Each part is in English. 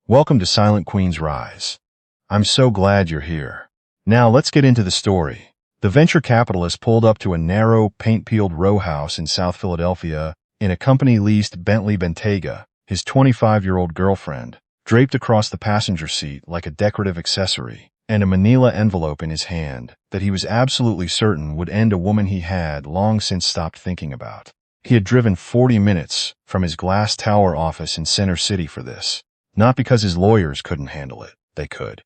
Welcome to Silent Queen's Rise. I'm so glad you're here. Now let's get into the story. The venture capitalist pulled up to a narrow, paint-peeled row house in South Philadelphia in a company-leased Bentley Bentayga, his 25-year-old girlfriend, draped across the passenger seat like a decorative accessory, and a manila envelope in his hand that he was absolutely certain would end a woman he had long since stopped thinking about. He had driven 40 minutes from his glass tower office in Center City for this. Not because his lawyers couldn't handle it. They could.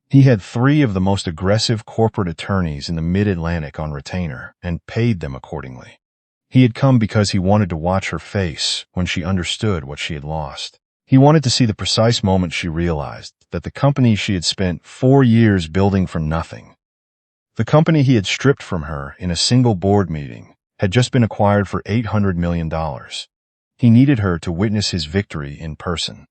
He had 3 of the most aggressive corporate attorneys in the Mid-Atlantic on retainer and paid them accordingly. He had come because he wanted to watch her face when she understood what she had lost. He wanted to see the precise moment she realized that the company she had spent 4 years building from nothing, the company he had stripped from her in a single board meeting, had just been acquired for $800 million. He needed her to witness his victory in person.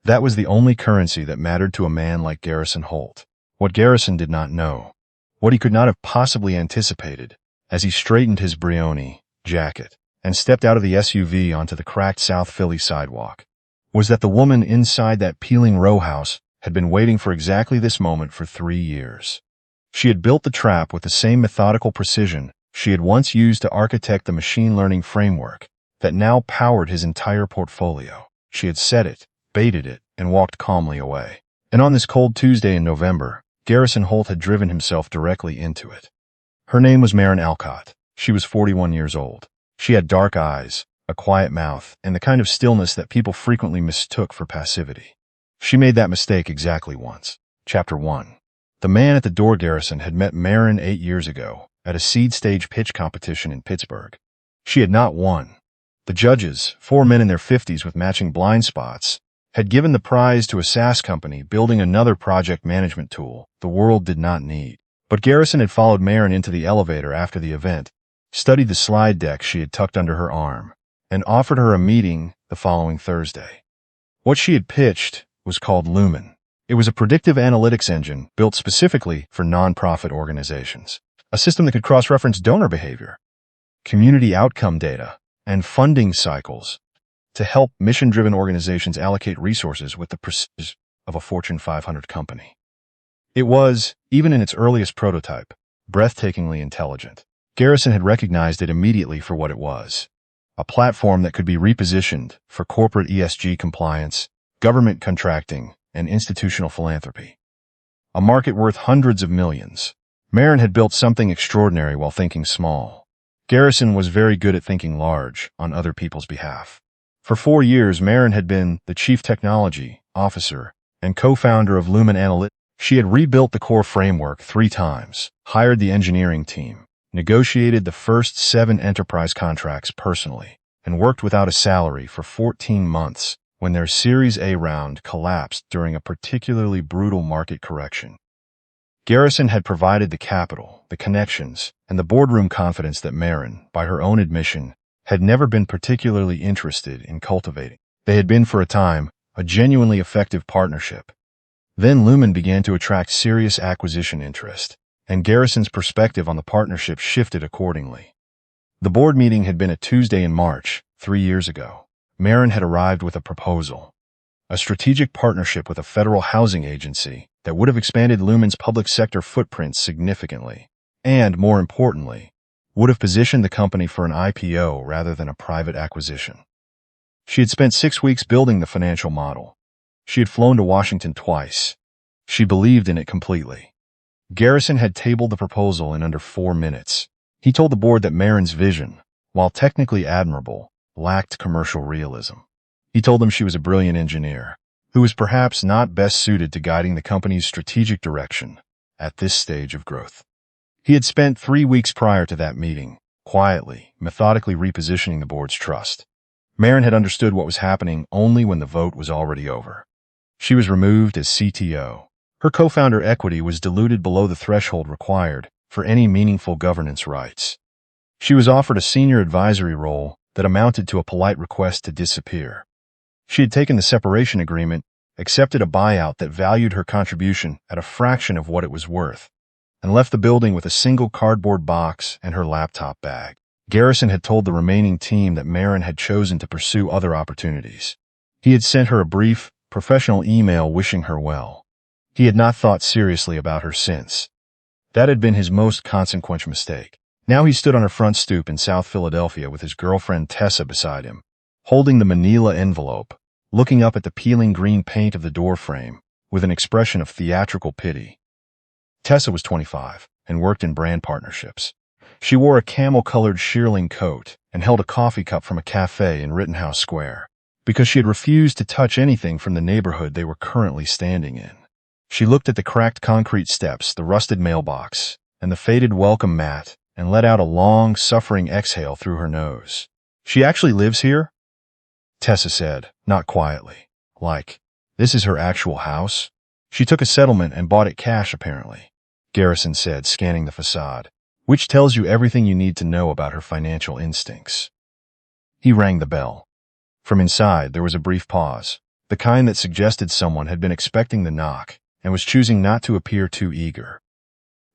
That was the only currency that mattered to a man like Garrison Holt. What Garrison did not know, what he could not have possibly anticipated, as he straightened his Brioni jacket and stepped out of the SUV onto the cracked South Philly sidewalk, was that the woman inside that peeling row house had been waiting for exactly this moment for 3 years. She had built the trap with the same methodical precision she had once used to architect the machine learning framework that now powered his entire portfolio. She had set it, baited it, and walked calmly away. And on this cold Tuesday in November, Garrison Holt had driven himself directly into it. Her name was Maren Alcott. She was 41 years old. She had dark eyes, a quiet mouth, and the kind of stillness that people frequently mistook for passivity. She made that mistake exactly once. Chapter 1. The man at the door. Garrison had met Maren 8 years ago at a seed stage pitch competition in Pittsburgh. She had not won. The judges, 4 men in their 50s with matching blind spots, had given the prize to a SaaS company building another project management tool the world did not need. But Garrison had followed Maren into the elevator after the event, studied the slide deck she had tucked under her arm, and offered her a meeting the following Thursday. What she had pitched was called Lumen. It was a predictive analytics engine built specifically for nonprofit organizations, a system that could cross-reference donor behavior, community outcome data, and funding cycles to help mission-driven organizations allocate resources with the precision of a Fortune 500 company. It was, even in its earliest prototype, breathtakingly intelligent. Garrison had recognized it immediately for what it was: a platform that could be repositioned for corporate ESG compliance, government contracting, and institutional philanthropy. A market worth hundreds of millions. Maren had built something extraordinary while thinking small. Garrison was very good at thinking large on other people's behalf. For 4 years, Maren had been the chief technology officer and co-founder of Lumen Analytics. She had rebuilt the core framework 3 times, hired the engineering team, negotiated the first 7 enterprise contracts personally, and worked without a salary for 14 months when their Series A round collapsed during a particularly brutal market correction. Garrison had provided the capital, the connections, and the boardroom confidence that Maren, by her own admission, had never been particularly interested in cultivating. They had been, for a time, a genuinely effective partnership. Then Lumen began to attract serious acquisition interest, and Garrison's perspective on the partnership shifted accordingly. The board meeting had been a Tuesday in March, 3 years ago. Maren had arrived with a proposal: a strategic partnership with a federal housing agency that would have expanded Lumen's public sector footprint significantly, and, more importantly, would have positioned the company for an IPO rather than a private acquisition. She had spent 6 weeks building the financial model. She had flown to Washington twice. She believed in it completely. Garrison had tabled the proposal in under 4 minutes. He told the board that Maren's vision, while technically admirable, lacked commercial realism. He told them she was a brilliant engineer, who was perhaps not best suited to guiding the company's strategic direction at this stage of growth. He had spent 3 weeks prior to that meeting, quietly, methodically repositioning the board's trust. Maren had understood what was happening only when the vote was already over. She was removed as CTO. Her co-founder equity was diluted below the threshold required for any meaningful governance rights. She was offered a senior advisory role that amounted to a polite request to disappear. She had taken the separation agreement, accepted a buyout that valued her contribution at a fraction of what it was worth, and left the building with a single cardboard box and her laptop bag. Garrison had told the remaining team that Maren had chosen to pursue other opportunities. He had sent her a brief, professional email wishing her well. He had not thought seriously about her since. That had been his most consequential mistake. Now he stood on her front stoop in South Philadelphia with his girlfriend Tessa beside him, holding the manila envelope, looking up at the peeling green paint of the doorframe with an expression of theatrical pity. Tessa was 25 and worked in brand partnerships. She wore a camel-colored shearling coat and held a coffee cup from a cafe in Rittenhouse Square, because she had refused to touch anything from the neighborhood they were currently standing in. She looked at the cracked concrete steps, the rusted mailbox, and the faded welcome mat, and let out a long, suffering exhale through her nose. "She actually lives here?" Tessa said, not quietly. "Like, this is her actual house?" "She took a settlement and bought it cash, apparently," Garrison said, scanning the facade, "which tells you everything you need to know about her financial instincts." He rang the bell. From inside, there was a brief pause, the kind that suggested someone had been expecting the knock and was choosing not to appear too eager.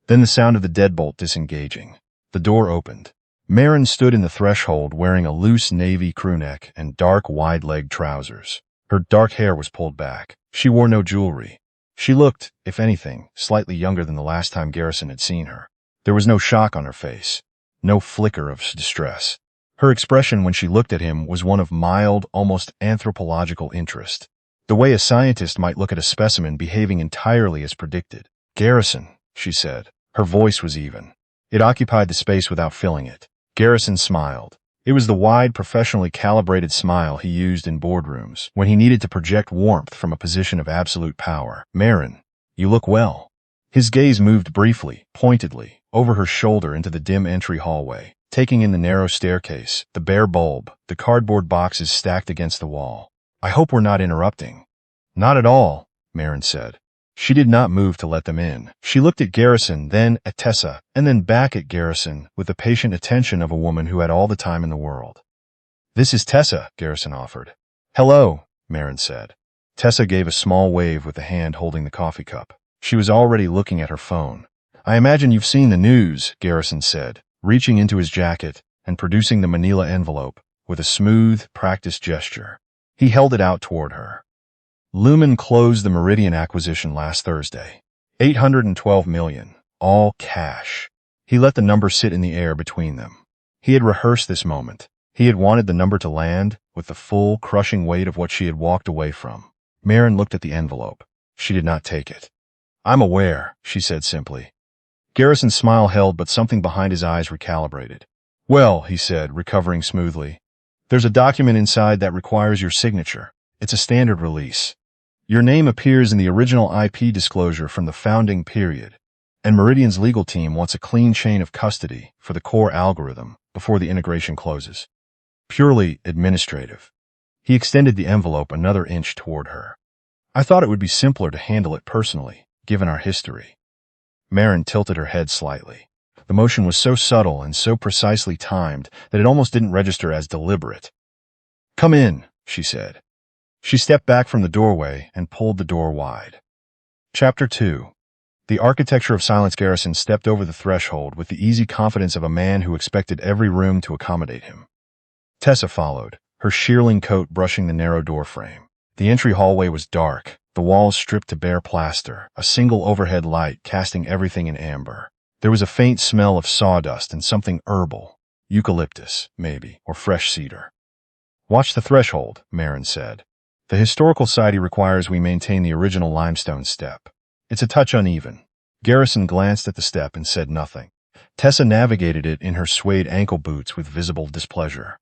Then the sound of the deadbolt disengaging. The door opened. Maren stood in the threshold wearing a loose navy crewneck and dark, wide-legged trousers. Her dark hair was pulled back. She wore no jewelry. She looked, if anything, slightly younger than the last time Garrison had seen her. There was no shock on her face, no flicker of distress. Her expression when she looked at him was one of mild, almost anthropological interest, the way a scientist might look at a specimen behaving entirely as predicted. "Garrison," she said. Her voice was even. It occupied the space without filling it. Garrison smiled. It was the wide, professionally calibrated smile he used in boardrooms when he needed to project warmth from a position of absolute power. "Maren, you look well." His gaze moved briefly, pointedly, over her shoulder into the dim entry hallway, taking in the narrow staircase, the bare bulb, the cardboard boxes stacked against the wall. "I hope we're not interrupting." "Not at all," Maren said. She did not move to let them in. She looked at Garrison, then at Tessa, and then back at Garrison with the patient attention of a woman who had all the time in the world. "This is Tessa," Garrison offered. "Hello," Maren said. Tessa gave a small wave with the hand holding the coffee cup. She was already looking at her phone. "I imagine you've seen the news," Garrison said, reaching into his jacket and producing the manila envelope with a smooth, practiced gesture. He held it out toward her. Lumen closed the Meridian acquisition last Thursday. $812 million, all cash. He let the number sit in the air between them. He had rehearsed this moment. He had wanted the number to land with the full, crushing weight of what she had walked away from. Maren looked at the envelope. She did not take it. "I'm aware," she said simply. Garrison's smile held, but something behind his eyes recalibrated. "Well," he said, recovering smoothly, "there's a document inside that requires your signature. It's a standard release. Your name appears in the original IP disclosure from the founding period, and Meridian's legal team wants a clean chain of custody for the core algorithm before the integration closes. Purely administrative." He extended the envelope another inch toward her. "I thought it would be simpler to handle it personally, given our history." Maren tilted her head slightly. The motion was so subtle and so precisely timed that it almost didn't register as deliberate. "Come in," she said. She stepped back from the doorway and pulled the door wide. Chapter 2. The architecture of silence. Garrison stepped over the threshold with the easy confidence of a man who expected every room to accommodate him. Tessa followed, her shearling coat brushing the narrow doorframe. The entry hallway was dark, the walls stripped to bare plaster, a single overhead light casting everything in amber. There was a faint smell of sawdust and something herbal, eucalyptus, maybe, or fresh cedar. "Watch the threshold," Maren said. "The Historical Society requires we maintain the original limestone step. It's a touch uneven." Garrison glanced at the step and said nothing. Tessa navigated it in her suede ankle boots with visible displeasure.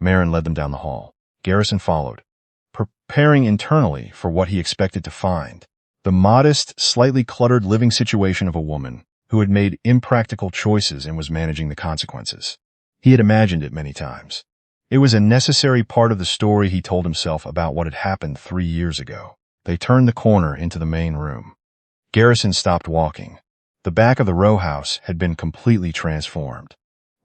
Maren led them down the hall. Garrison followed, preparing internally for what he expected to find. The modest, slightly cluttered living situation of a woman who had made impractical choices and was managing the consequences. He had imagined it many times. It was a necessary part of the story he told himself about what had happened 3 years ago. They turned the corner into the main room. Garrison stopped walking. The back of the row house had been completely transformed.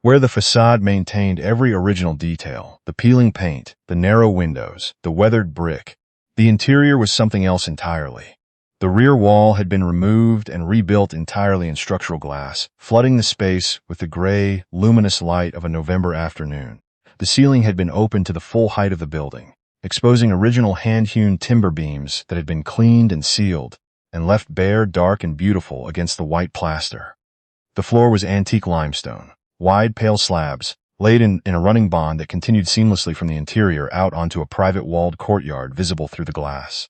Where the facade maintained every original detail, the peeling paint, the narrow windows, the weathered brick, the interior was something else entirely. The rear wall had been removed and rebuilt entirely in structural glass, flooding the space with the gray, luminous light of a November afternoon. The ceiling had been opened to the full height of the building, exposing original hand-hewn timber beams that had been cleaned and sealed, and left bare, dark, and beautiful against the white plaster. The floor was antique limestone, wide, pale slabs, laid in a running bond that continued seamlessly from the interior out onto a private walled courtyard visible through the glass.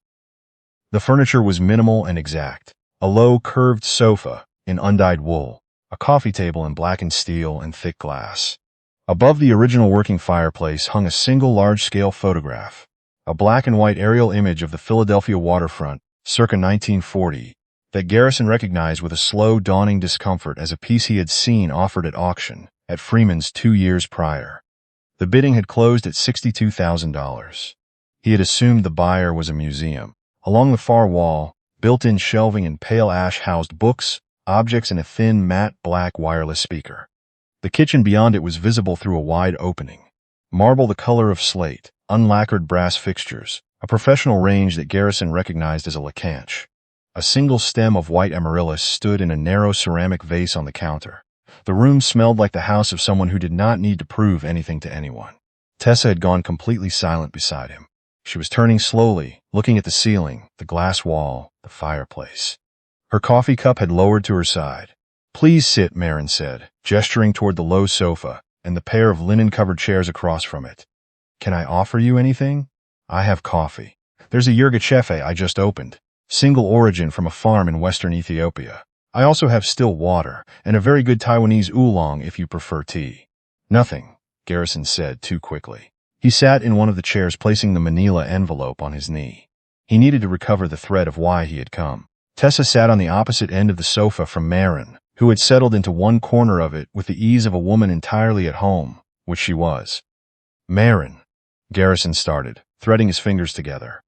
The furniture was minimal and exact. A low, curved sofa in undyed wool, a coffee table in blackened steel and thick glass. Above the original working fireplace hung a single large-scale photograph, a black and white aerial image of the Philadelphia waterfront, circa 1940, that Garrison recognized with a slow, dawning discomfort as a piece he had seen offered at auction at Freeman's 2 years prior. The bidding had closed at $62,000. He had assumed the buyer was a museum. Along the far wall, built-in shelving and pale ash housed books, objects, and a thin, matte black wireless speaker. The kitchen beyond it was visible through a wide opening. Marble the color of slate, unlacquered brass fixtures, a professional range that Garrison recognized as a Lacanche. A single stem of white amaryllis stood in a narrow ceramic vase on the counter. The room smelled like the house of someone who did not need to prove anything to anyone. Tessa had gone completely silent beside him. She was turning slowly, looking at the ceiling, the glass wall, the fireplace. Her coffee cup had lowered to her side. "Please sit," Maren said, gesturing toward the low sofa and the pair of linen-covered chairs across from it. "Can I offer you anything?" "I have coffee. There's a yerga chefe I just opened, single origin from a farm in western Ethiopia. I also have still water, and a very good Taiwanese oolong if you prefer tea." "Nothing," Garrison said too quickly. He sat in one of the chairs, placing the manila envelope on his knee. He needed to recover the thread of why he had come. Tessa sat on the opposite end of the sofa from Maren, who had settled into one corner of it with the ease of a woman entirely at home, which she was. "Maren," Garrison started, threading his fingers together.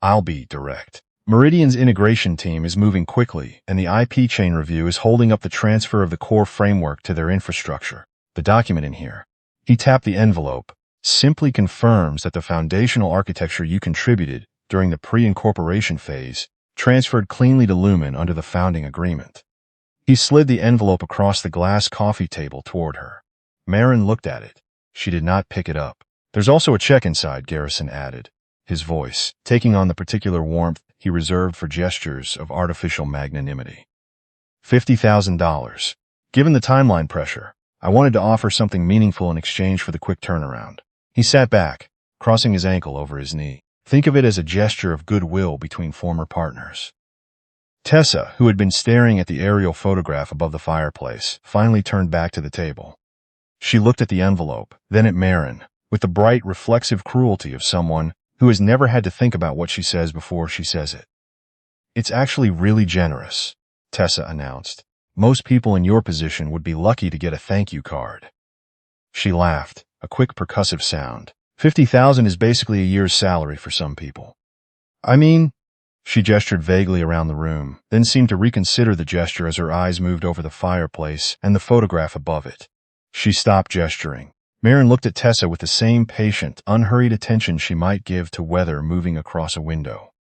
"I'll be direct. Meridian's integration team is moving quickly, and the IP chain review is holding up the transfer of the core framework to their infrastructure. The document in here," he tapped the envelope, "simply confirms that the foundational architecture you contributed during the pre-incorporation phase transferred cleanly to Lumen under the founding agreement." He slid the envelope across the glass coffee table toward her. Maren looked at it. She did not pick it up. "There's also a check inside," Garrison added, his voice taking on the particular warmth he reserved for gestures of artificial magnanimity. $50,000. Given the timeline pressure, I wanted to offer something meaningful in exchange for the quick turnaround. He sat back, crossing his ankle over his knee. "Think of it as a gesture of goodwill between former partners." Tessa, who had been staring at the aerial photograph above the fireplace, finally turned back to the table. She looked at the envelope, then at Maren, with the bright, reflexive cruelty of someone who has never had to think about what she says before she says it. "It's actually really generous," Tessa announced. "Most people in your position would be lucky to get a thank you card." She laughed, a quick percussive sound. $50,000 is basically a year's salary for some people. "I mean," she gestured vaguely around the room, then seemed to reconsider the gesture as her eyes moved over the fireplace and the photograph above it. She stopped gesturing. Maren looked at Tessa with the same patient, unhurried attention she might give to weather moving across a window.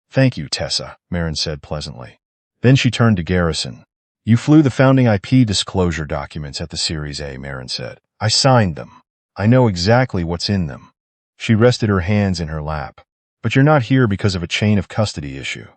"Thank you, Tessa," Maren said pleasantly. Then she turned to Garrison. "You flew the founding IP disclosure documents at the Series A," Maren said. "I signed them. I know exactly what's in them." She rested her hands in her lap. "But you're not here because of a chain of custody issue."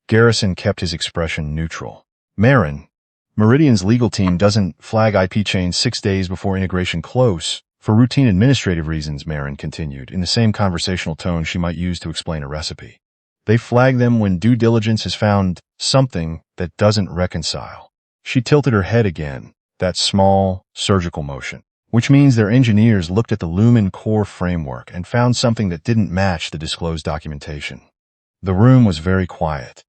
Garrison kept his expression neutral. "Maren, Meridian's legal team doesn't flag IP chains 6 days before integration close for routine administrative reasons," Maren continued, in the same conversational tone she might use to explain a recipe. "They flag them when due diligence has found something that doesn't reconcile." She tilted her head again, that small, surgical motion, which means their engineers looked at the Lumen core framework and found something that didn't match the disclosed documentation. The room was very quiet.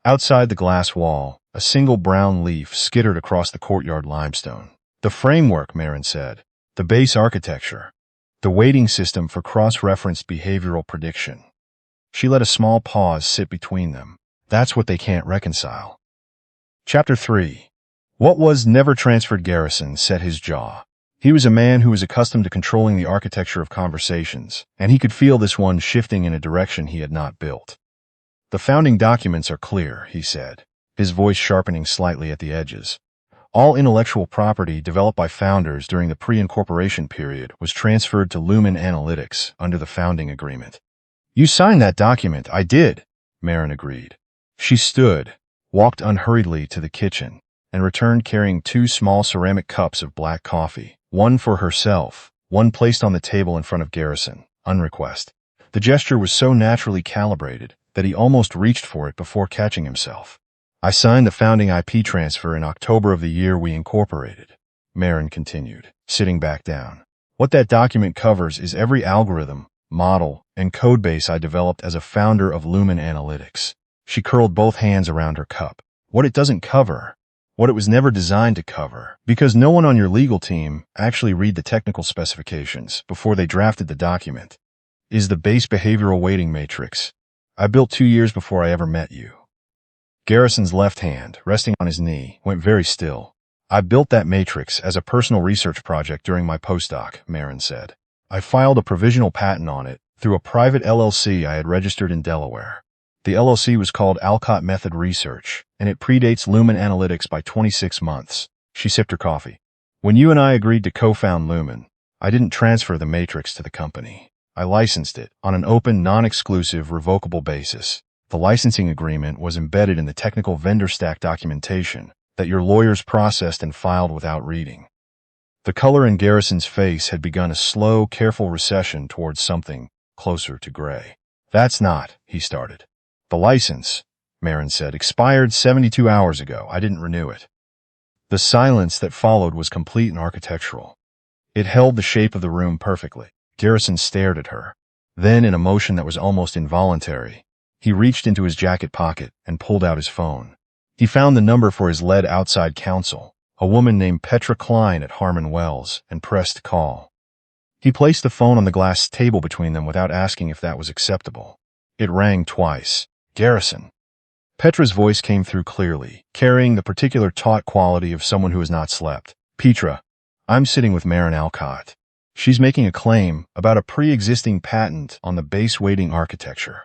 Outside the glass wall, a single brown leaf skittered across the courtyard limestone. "The framework," Maren said. "The base architecture. The weighting system for cross-referenced behavioral prediction." She let a small pause sit between them. "That's what they can't reconcile." Chapter 3. What was never transferred. Garrison set his jaw. He was a man who was accustomed to controlling the architecture of conversations, and he could feel this one shifting in a direction he had not built. "The founding documents are clear," he said, his voice sharpening slightly at the edges. All intellectual property developed by founders during the pre-incorporation period was transferred to Lumen Analytics under the founding agreement. You signed that document. I did, Maren agreed. She stood, walked unhurriedly to the kitchen, and returned carrying 2 small ceramic cups of black coffee, one for herself, one placed on the table in front of Garrison, unrequested. The gesture was so naturally calibrated that he almost reached for it before catching himself. I signed the founding IP transfer in October of the year we incorporated, Maren continued, sitting back down. What that document covers is every algorithm, model, and codebase I developed as a founder of Lumen Analytics. She curled both hands around her cup. What it doesn't cover, what it was never designed to cover, because no one on your legal team actually read the technical specifications before they drafted the document, is the base behavioral weighting matrix I built 2 years before I ever met you. Garrison's left hand, resting on his knee, went very still. I built that matrix as a personal research project during my postdoc, Maren said. I filed a provisional patent on it through a private LLC I had registered in Delaware. The LLC was called Alcott Method Research, and it predates Lumen Analytics by 26 months. She sipped her coffee. When you and I agreed to co-found Lumen, I didn't transfer the matrix to the company. I licensed it on an open, non-exclusive, revocable basis. The licensing agreement was embedded in the technical vendor stack documentation that your lawyers processed and filed without reading. The color in Garrison's face had begun a slow, careful recession towards something closer to gray. That's not, he started. The license, Maren said, expired 72 hours ago. I didn't renew it. The silence that followed was complete and architectural. It held the shape of the room perfectly. Garrison stared at her. Then, in a motion that was almost involuntary, he reached into his jacket pocket and pulled out his phone. He found the number for his lead outside counsel, a woman named Petra Klein at Harmon Wells, and pressed call. He placed the phone on the glass table between them without asking if that was acceptable. It rang twice. Garrison. Petra's voice came through clearly, carrying the particular taut quality of someone who has not slept. Petra, I'm sitting with Maren Alcott. She's making a claim about a pre-existing patent on the base weighting architecture.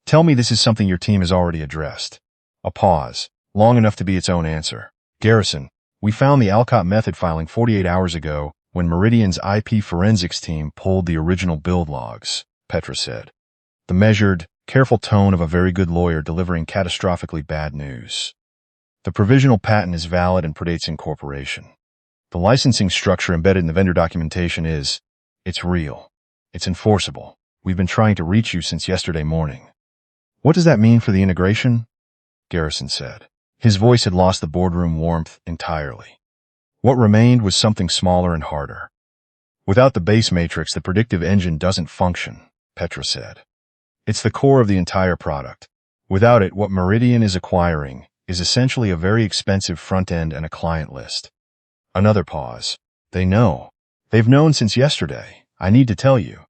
Tell me this is something your team has already addressed. A pause, long enough to be its own answer. Garrison, we found the Alcott method filing 48 hours ago when Meridian's IP forensics team pulled the original build logs, Petra said. The measured, careful tone of a very good lawyer delivering catastrophically bad news. The provisional patent is valid and predates incorporation. The licensing structure embedded in the vendor documentation it's real. It's enforceable. We've been trying to reach you since yesterday morning. What does that mean for the integration? Garrison said. His voice had lost the boardroom warmth entirely. What remained was something smaller and harder. Without the base matrix, the predictive engine doesn't function, Petra said. It's the core of the entire product. Without it, what Meridian is acquiring is essentially a very expensive front end and a client list. Another pause. They know. They've known since yesterday. I need to tell you.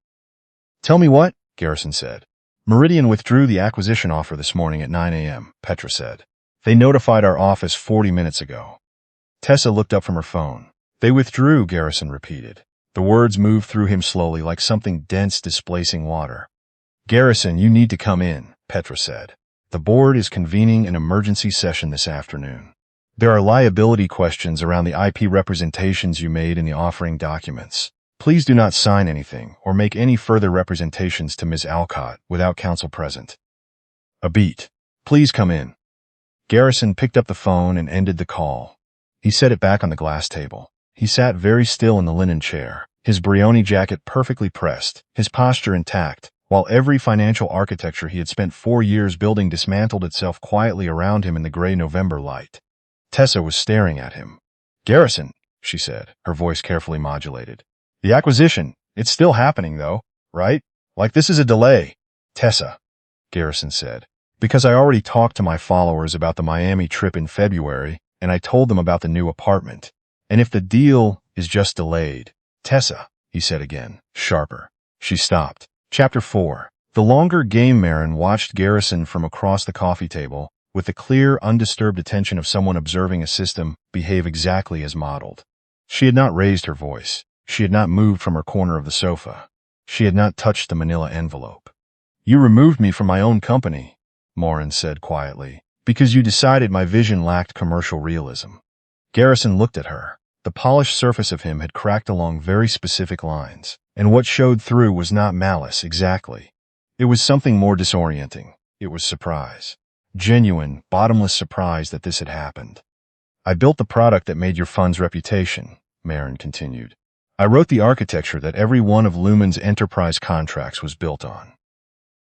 Tell me what? Garrison said. Meridian withdrew the acquisition offer this morning at 9 a.m., Petra said. They notified our office 40 minutes ago. Tessa looked up from her phone. They withdrew, Garrison repeated. The words moved through him slowly like something dense displacing water. Garrison, you need to come in, Petra said. The board is convening an emergency session this afternoon. There are liability questions around the IP representations you made in the offering documents. Please do not sign anything or make any further representations to Ms. Alcott without counsel present. A beat. Please come in. Garrison picked up the phone and ended the call. He set it back on the glass table. He sat very still in the linen chair, his Brioni jacket perfectly pressed, his posture intact, while every financial architecture he had spent 4 years building dismantled itself quietly around him in the gray November light. Tessa was staring at him. Garrison, she said, her voice carefully modulated. The acquisition, it's still happening though, right? Like this is a delay. Tessa, Garrison said, because I already talked to my followers about the Miami trip in February, and I told them about the new apartment. And if the deal is just delayed. Tessa, he said again, sharper. She stopped. Chapter 4. The longer game. Maren watched Garrison from across the coffee table, with the clear, undisturbed attention of someone observing a system behave exactly as modeled. She had not raised her voice. She had not moved from her corner of the sofa. She had not touched the manila envelope. You removed me from my own company, Maren said quietly, because you decided my vision lacked commercial realism. Garrison looked at her. The polished surface of him had cracked along very specific lines, and what showed through was not malice exactly. It was something more disorienting. It was surprise. Genuine, bottomless surprise that this had happened. I built the product that made your fund's reputation, Maren continued. I wrote the architecture that every one of Lumen's enterprise contracts was built on.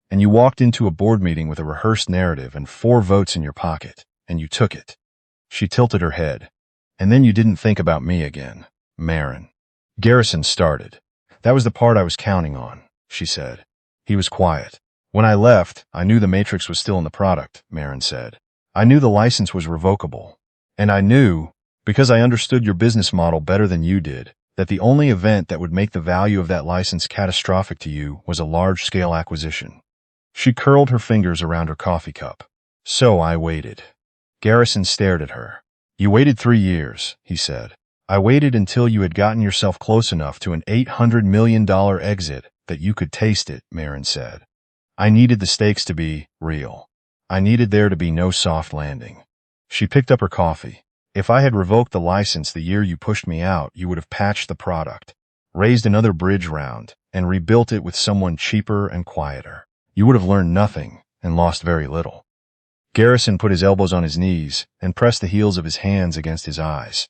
And you walked into a board meeting with a rehearsed narrative and 4 votes in your pocket, and you took it. She tilted her head. And then you didn't think about me again, Maren. Garrison started. That was the part I was counting on, she said. He was quiet. When I left, I knew the matrix was still in the product, Maren said. I knew the license was revocable. And I knew, because I understood your business model better than you did, that the only event that would make the value of that license catastrophic to you was a large-scale acquisition. She curled her fingers around her coffee cup. So I waited. Garrison stared at her. You waited 3 years, he said. I waited until you had gotten yourself close enough to an $800 million exit that you could taste it, Maren said. I needed the stakes to be real. I needed there to be no soft landing. She picked up her coffee. If I had revoked the license the year you pushed me out, you would have patched the product, raised another bridge round, and rebuilt it with someone cheaper and quieter. You would have learned nothing and lost very little. Garrison put his elbows on his knees and pressed the heels of his hands against his eyes.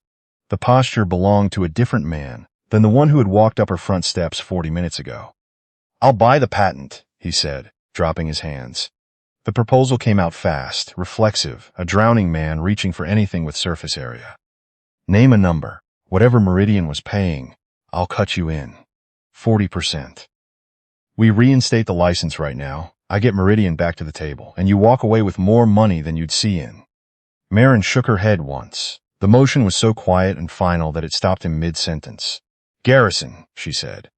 The posture belonged to a different man than the one who had walked up her front steps 40 minutes ago. I'll buy the patent, he said, dropping his hands. The proposal came out fast, reflexive, a drowning man reaching for anything with surface area. Name a number. Whatever Meridian was paying, I'll cut you in. 40%. We reinstate the license right now. I get Meridian back to the table, and you walk away with more money than you'd see in. Maren shook her head once. The motion was so quiet and final that it stopped him mid-sentence. Garrison, she said.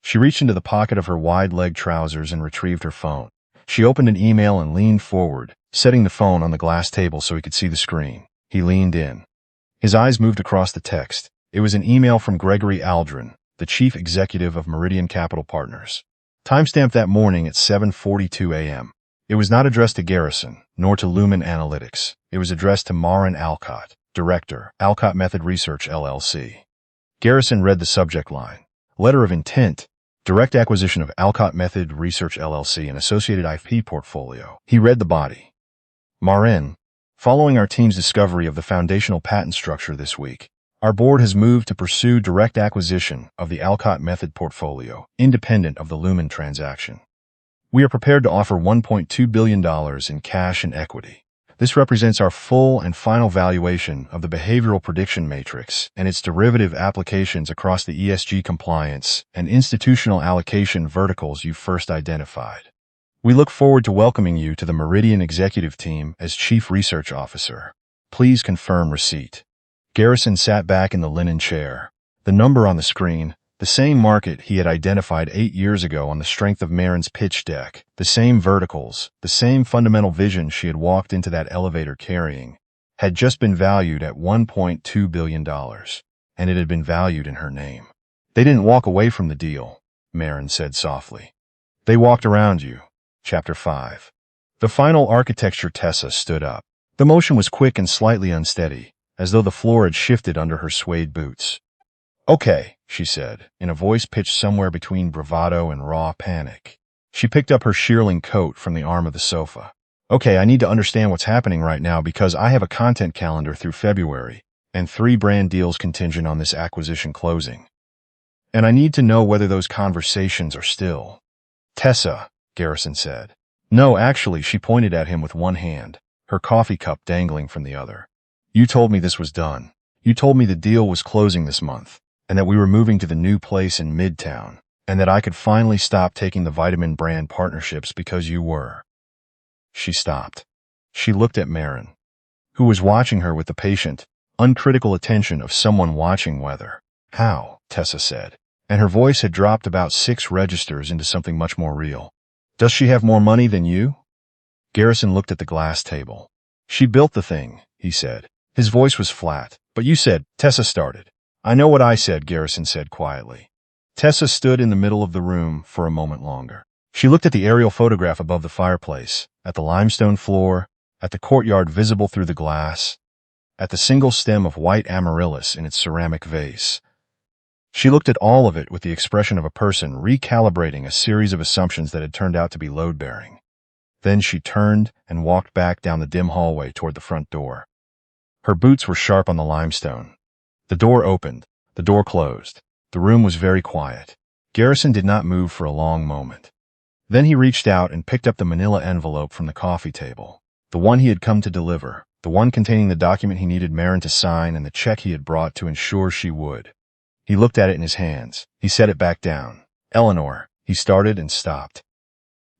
She reached into the pocket of her wide-legged trousers and retrieved her phone. She opened an email and leaned forward, setting the phone on the glass table so he could see the screen. He leaned in. His eyes moved across the text. It was an email from Gregory Aldrin, the chief executive of Meridian Capital Partners. Timestamped that morning at 7:42 a.m. It was not addressed to Garrison, nor to Lumen Analytics. It was addressed to Maren Alcott, Director, Alcott Method Research, LLC. Garrison read the subject line. Letter of Intent, Direct Acquisition of Alcott Method Research, LLC, and Associated IP Portfolio. He read the body. Maren, following our team's discovery of the foundational patent structure this week, our board has moved to pursue direct acquisition of the Alcott Method portfolio, independent of the Lumen transaction. We are prepared to offer $1.2 billion in cash and equity. This represents our full and final valuation of the behavioral prediction matrix and its derivative applications across the ESG compliance and institutional allocation verticals you first identified. We look forward to welcoming you to the Meridian executive team as Chief Research Officer. Please confirm receipt. Garrison sat back in the linen chair. The number on the screen, the same market he had identified 8 years ago on the strength of Maren's pitch deck, the same verticals, the same fundamental vision she had walked into that elevator carrying, had just been valued at $1.2 billion, and it had been valued in her name. They didn't walk away from the deal, Maren said softly. They walked around you. Chapter 5. The final architecture. Tessa stood up. The motion was quick and slightly unsteady, as though the floor had shifted under her suede boots. Okay, she said, in a voice pitched somewhere between bravado and raw panic. She picked up her shearling coat from the arm of the sofa. Okay, I need to understand what's happening right now because I have a content calendar through February, and 3 brand deals contingent on this acquisition closing. And I need to know whether those conversations are still. Tessa, Garrison said. No, actually, she pointed at him with one hand, her coffee cup dangling from the other. You told me this was done. You told me the deal was closing this month, and that we were moving to the new place in Midtown, and that I could finally stop taking the vitamin brand partnerships because you were. She stopped. She looked at Maren, who was watching her with the patient, uncritical attention of someone watching weather. How? Tessa said, and her voice had dropped about 6 registers into something much more real. Does she have more money than you? Garrison looked at the glass table. She built the thing, he said. His voice was flat. But you said, Tessa started. I know what I said, Garrison said quietly. Tessa stood in the middle of the room for a moment longer. She looked at the aerial photograph above the fireplace, at the limestone floor, at the courtyard visible through the glass. at the single stem of white amaryllis in its ceramic vase. She looked at all of it with the expression of a person recalibrating a series of assumptions that had turned out to be load-bearing. Then she turned and walked back down the dim hallway toward the front door. Her boots were sharp on the limestone. The door opened. The door closed. The room was very quiet. Garrison did not move for a long moment. Then he reached out and picked up the manila envelope from the coffee table. The one he had come to deliver. The one containing the document he needed Maren to sign and the check he had brought to ensure she would. He looked at it in his hands. He set it back down. Eleanor, he started and stopped.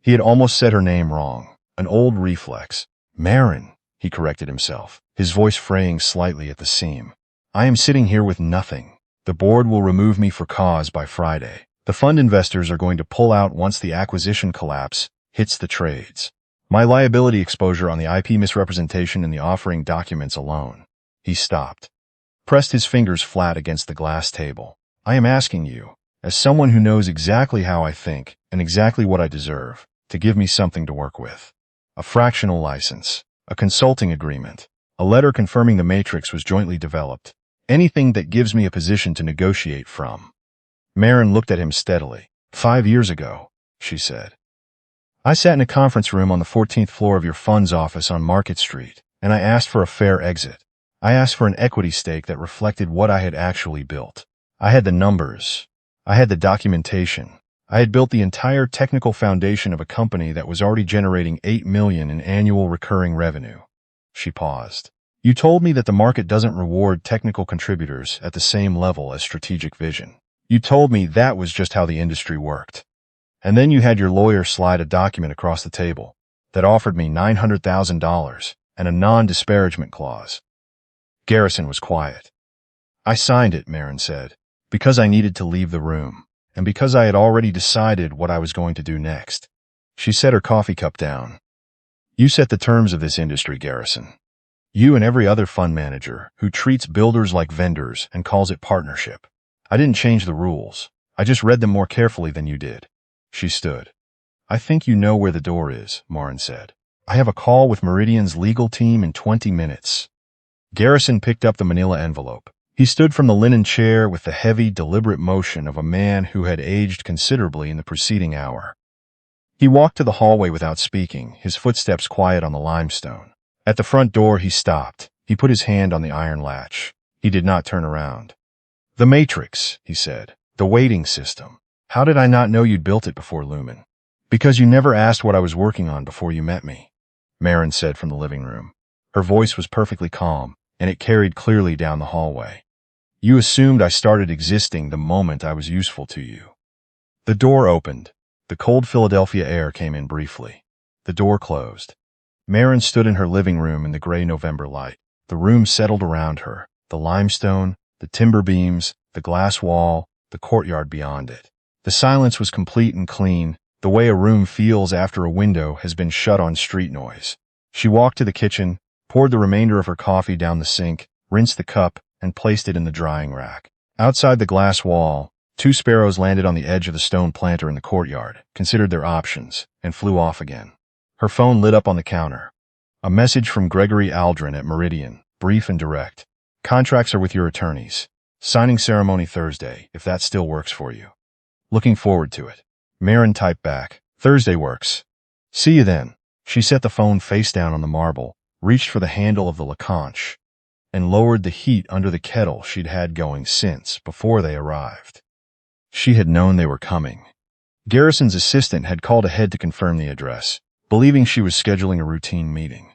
He had almost said her name wrong. An old reflex. Maren, he corrected himself, his voice fraying slightly at the seam. I am sitting here with nothing. The board will remove me for cause by Friday. The fund investors are going to pull out once the acquisition collapse hits the trades. My liability exposure on the IP misrepresentation in the offering documents alone. He stopped, pressed his fingers flat against the glass table. I am asking you, as someone who knows exactly how I think and exactly what I deserve, to give me something to work with. A fractional license, a consulting agreement, a letter confirming the matrix was jointly developed. Anything that gives me a position to negotiate from. Maren looked at him steadily. 5 years ago, she said. I sat in a conference room on the 14th floor of your fund's office on Market Street, and I asked for a fair exit. I asked for an equity stake that reflected what I had actually built. I had the numbers. I had the documentation. I had built the entire technical foundation of a company that was already generating $8 million in annual recurring revenue. She paused. You told me that the market doesn't reward technical contributors at the same level as strategic vision. You told me that was just how the industry worked. And then you had your lawyer slide a document across the table that offered me $900,000 and a non-disparagement clause. Garrison was quiet. I signed it, Maren said, because I needed to leave the room, and because I had already decided what I was going to do next. She set her coffee cup down. You set the terms of this industry, Garrison. You and every other fund manager who treats builders like vendors and calls it partnership. I didn't change the rules. I just read them more carefully than you did. She stood. I think you know where the door is, Maren said. I have a call with Meridian's legal team in 20 minutes. Garrison picked up the manila envelope. He stood from the linen chair with the heavy, deliberate motion of a man who had aged considerably in the preceding hour. He walked to the hallway without speaking, his footsteps quiet on the limestone. At the front door, he stopped. He put his hand on the iron latch. He did not turn around. The Matrix, he said. The waiting system. How did I not know you'd built it before Lumen? Because you never asked what I was working on before you met me, Maren said from the living room. Her voice was perfectly calm, and it carried clearly down the hallway. You assumed I started existing the moment I was useful to you. The door opened. The cold Philadelphia air came in briefly. The door closed. Maren stood in her living room in the gray November light. The room settled around her, the limestone, the timber beams, the glass wall, the courtyard beyond it. The silence was complete and clean, the way a room feels after a window has been shut on street noise. She walked to the kitchen, poured the remainder of her coffee down the sink, rinsed the cup, and placed it in the drying rack. Outside the glass wall, 2 sparrows landed on the edge of the stone planter in the courtyard, considered their options, and flew off again. Her phone lit up on the counter. A message from Gregory Aldrin at Meridian, brief and direct. Contracts are with your attorneys. Signing ceremony Thursday, if that still works for you. Looking forward to it. Maren typed back. Thursday works. See you then. She set the phone face down on the marble, reached for the handle of the LaConche, and lowered the heat under the kettle she'd had going since before they arrived. She had known they were coming. Garrison's assistant had called ahead to confirm the address, believing she was scheduling a routine meeting.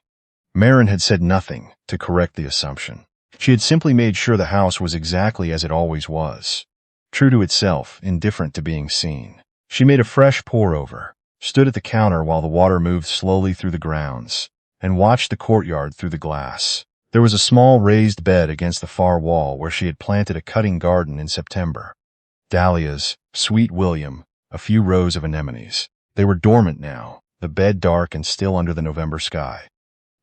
Maren had said nothing to correct the assumption. She had simply made sure the house was exactly as it always was. True to itself, indifferent to being seen. She made a fresh pour-over, stood at the counter while the water moved slowly through the grounds, and watched the courtyard through the glass. There was a small raised bed against the far wall where she had planted a cutting garden in September. Dahlias, sweet William, a few rows of anemones. They were dormant now, the bed dark and still under the November sky.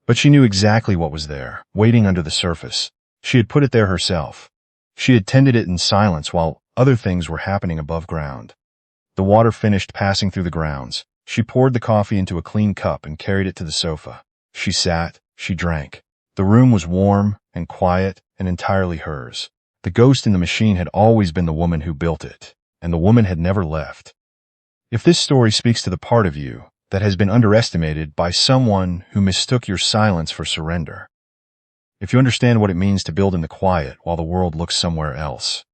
But she knew exactly what was there, waiting under the surface. She had put it there herself. She had tended it in silence while other things were happening above ground. The water finished passing through the grounds. She poured the coffee into a clean cup and carried it to the sofa. She sat, she drank. The room was warm and quiet and entirely hers. The ghost in the machine had always been the woman who built it, and the woman had never left. If this story speaks to the part of you that has been underestimated by someone who mistook your silence for surrender, if you understand what it means to build in the quiet while the world looks somewhere else,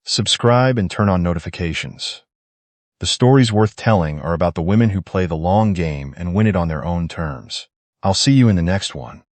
subscribe and turn on notifications. The stories worth telling are about the women who play the long game and win it on their own terms. I'll see you in the next one.